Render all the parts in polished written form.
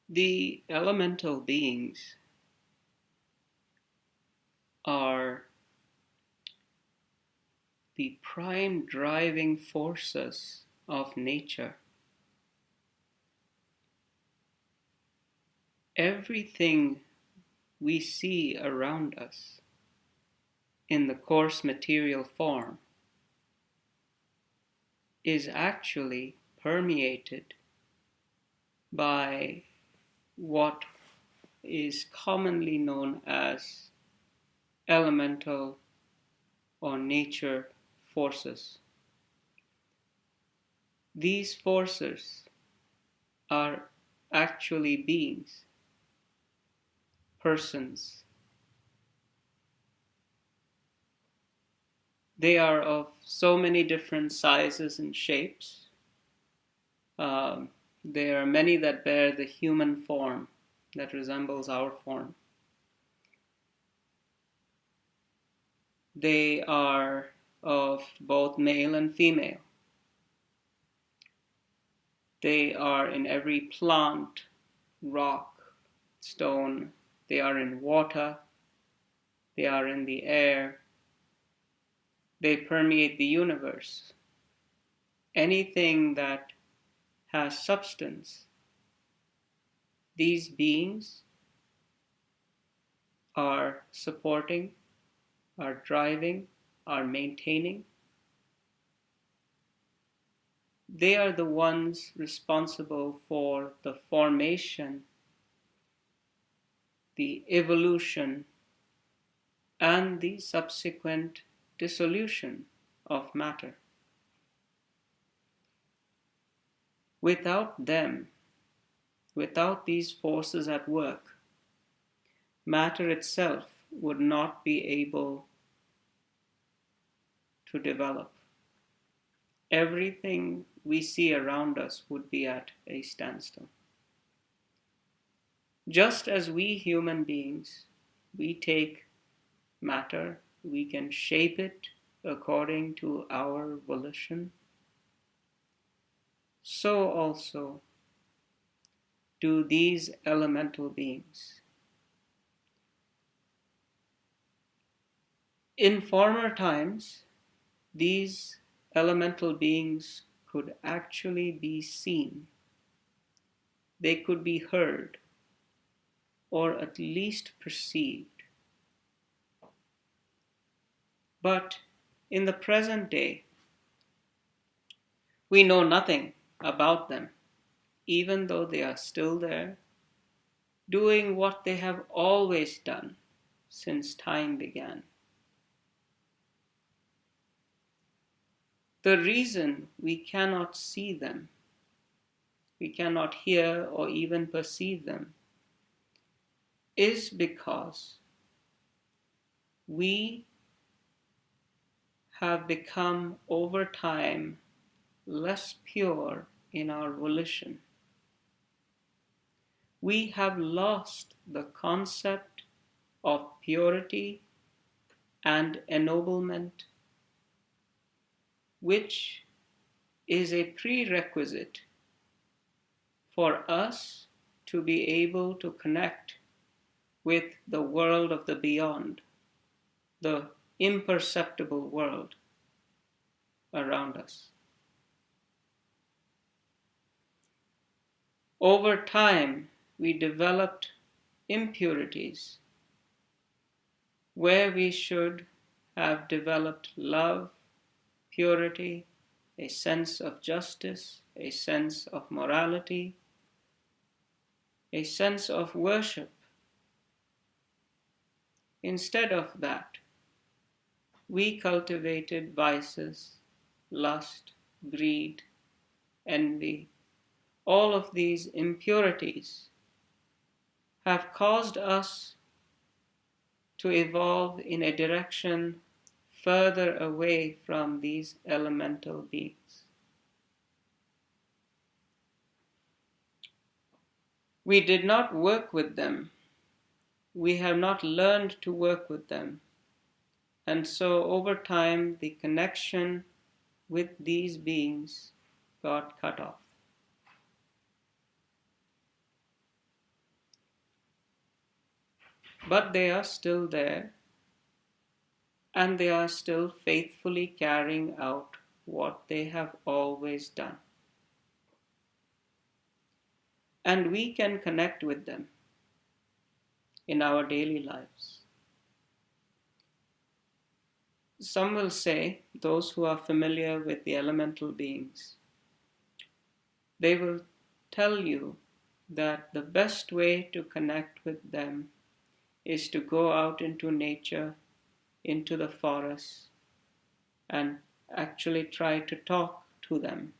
The elemental beings are the prime driving forces of nature. Everything we see around us in the coarse material form is actually permeated by what is commonly known as elemental or nature forces. These forces are actually beings, persons. They are of so many different sizes and shapes. Um, there are many that bear the human form that resembles our form. They are of both male and female. They are in every plant, rock, stone. They are in water. They are in the air. They permeate the universe. Anything that has substance, these beings are supporting, are driving, are maintaining. They are the ones responsible for the formation, the evolution, and the subsequent dissolution of matter. Without them, without these forces at work, matter itself would not be able to develop. Everything we see around us would be at a standstill. Just as we human beings, we take matter, we can shape it according to our volition, so also do these elemental beings. In former times, these elemental beings could actually be seen. They could be heard, or at least perceived. But in the present day, we know nothing about them, even though they are still there, doing what they have always done since time began. The reason we cannot see them, we cannot hear or even perceive them, is because we have become over time less pure in our volition. We have lost the concept of purity and ennoblement, which is a prerequisite for us to be able to connect with the world of the beyond, the imperceptible world around us. Over time, we developed impurities where we should have developed love, purity, a sense of justice, a sense of morality, a sense of worship. Instead of that, we cultivated vices, lust, greed, envy. All of these impurities have caused us to evolve in a direction further away from these elemental beings. We did not work with them. We have not learned to work with them. And so over time, the connection with these beings got cut off. but they are still there, and they are still faithfully carrying out what they have always done. And we can connect with them in our daily lives. Some will say, those who are familiar with the elemental beings, they will tell you that the best way to connect with them is to go out into nature, into the forest, and actually try to talk to them.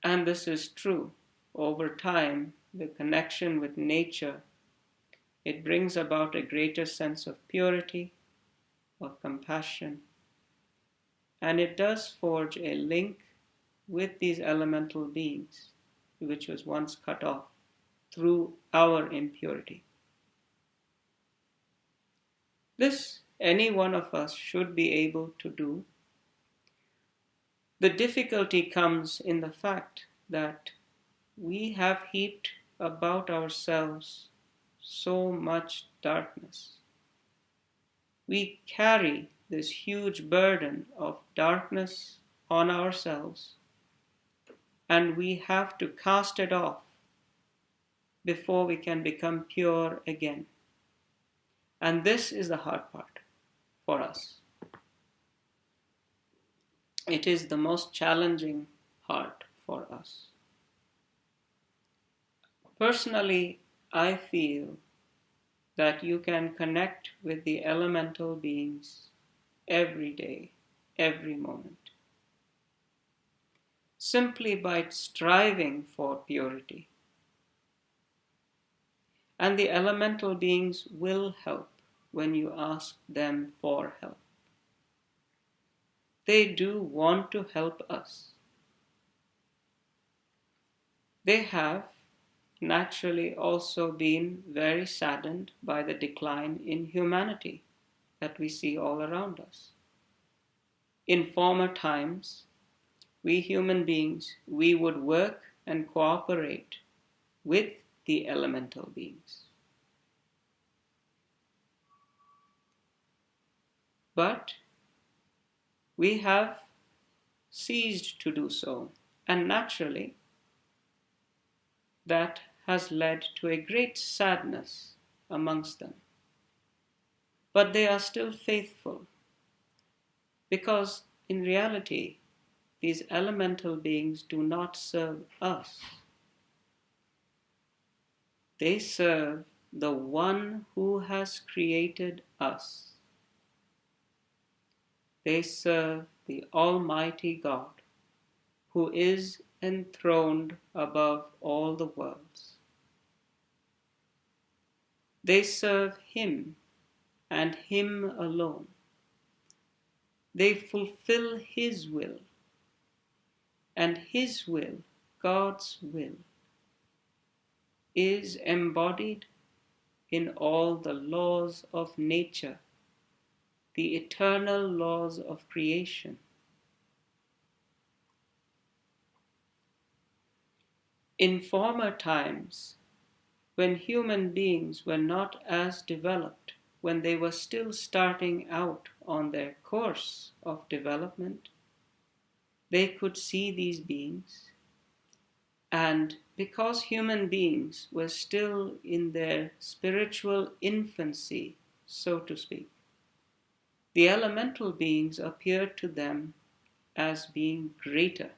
And this is true. Over time, the connection with nature, it brings about a greater sense of purity, of compassion, and it does forge a link with these elemental beings, which was once cut off through our impurity. This any one of us should be able to do. The difficulty comes in the fact that we have heaped about ourselves so much darkness. We carry this huge burden of darkness on ourselves, and we have to cast it off before we can become pure again. And this is the hard part for us. It is the most challenging part for us. Personally, I feel that you can connect with the elemental beings every day, every moment, simply by striving for purity. And the elemental beings will help when you ask them for help. They do want to help us. They have naturally also been very saddened by the decline in humanity that we see all around us. In former times, we human beings, we would work and cooperate with the elemental beings. But we have ceased to do so, and naturally, that has led to a great sadness amongst them. But they are still faithful, because in reality, these elemental beings do not serve us. They serve the one who has created us. They serve the Almighty God, who is enthroned above all the worlds. They serve Him and Him alone. They fulfill His will, and His will, God's will, is embodied in all the laws of nature, the eternal laws of creation. In former times, when human beings were not as developed, when they were still starting out on their course of development, they could see these beings. And because human beings were still in their spiritual infancy, so to speak, the elemental beings appeared to them as being greater,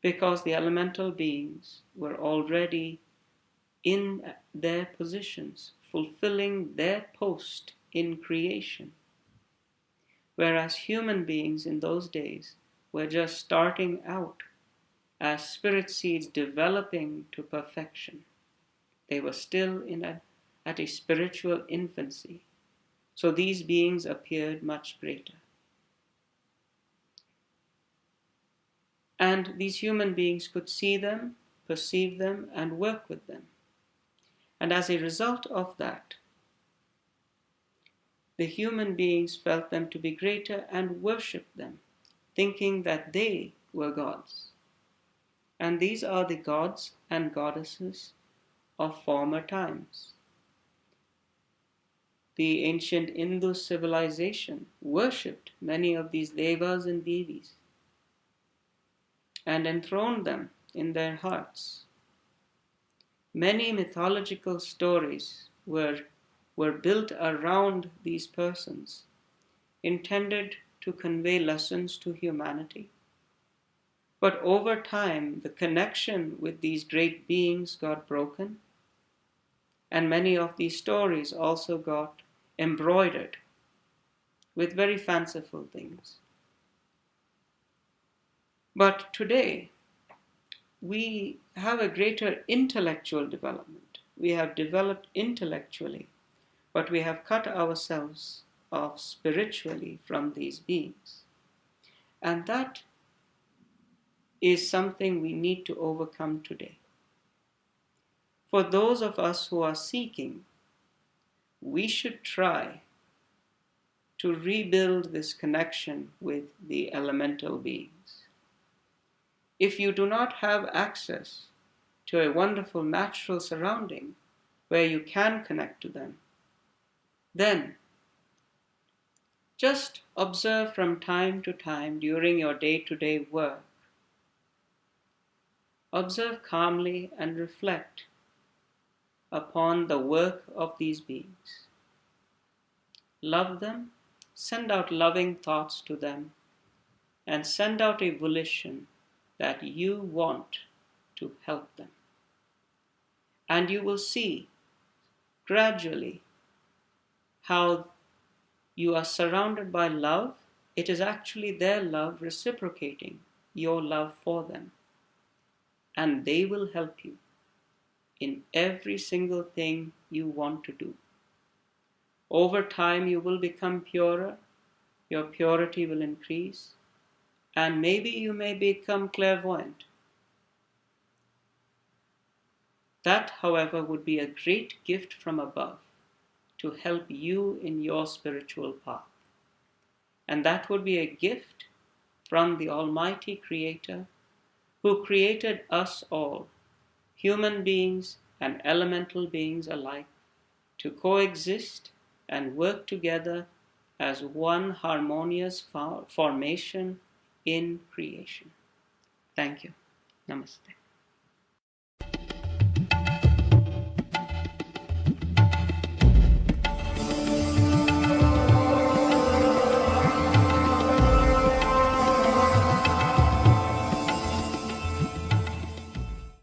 because the elemental beings were already in their positions, fulfilling their post in creation. Whereas human beings in those days were just starting out as spirit seeds developing to perfection. They were still at a spiritual infancy. So these beings appeared much greater. And these human beings could see them, perceive them, and work with them. And as a result of that, the human beings felt them to be greater and worshipped them, thinking that they were gods. And these are the gods and goddesses of former times. The ancient Indus civilization worshipped many of these devas and devis and enthroned them in their hearts. Many mythological stories were built around these persons, intended to convey lessons to humanity. But over time, the connection with these great beings got broken, and many of these stories also got embroidered with very fanciful things. But today, we have a greater intellectual development. We have developed intellectually, but we have cut ourselves off spiritually from these beings. And that is something we need to overcome today. For those of us who are seeking, we should try to rebuild this connection with the elemental beings. If you do not have access to a wonderful natural surrounding where you can connect to them, then just observe from time to time during your day-to-day work. Observe calmly and reflect upon the work of these beings. Love them, send out loving thoughts to them, and send out a volition that you want to help them. And you will see gradually how you are surrounded by love. It is actually their love reciprocating your love for them. And they will help you in every single thing you want to do. Over time, you will become purer, your purity will increase, and maybe you may become clairvoyant. That, however, would be a great gift from above to help you in your spiritual path. And that would be a gift from the Almighty Creator who created us all, human beings and elemental beings alike, to coexist and work together as one harmonious formation in creation. Thank you. Namaste.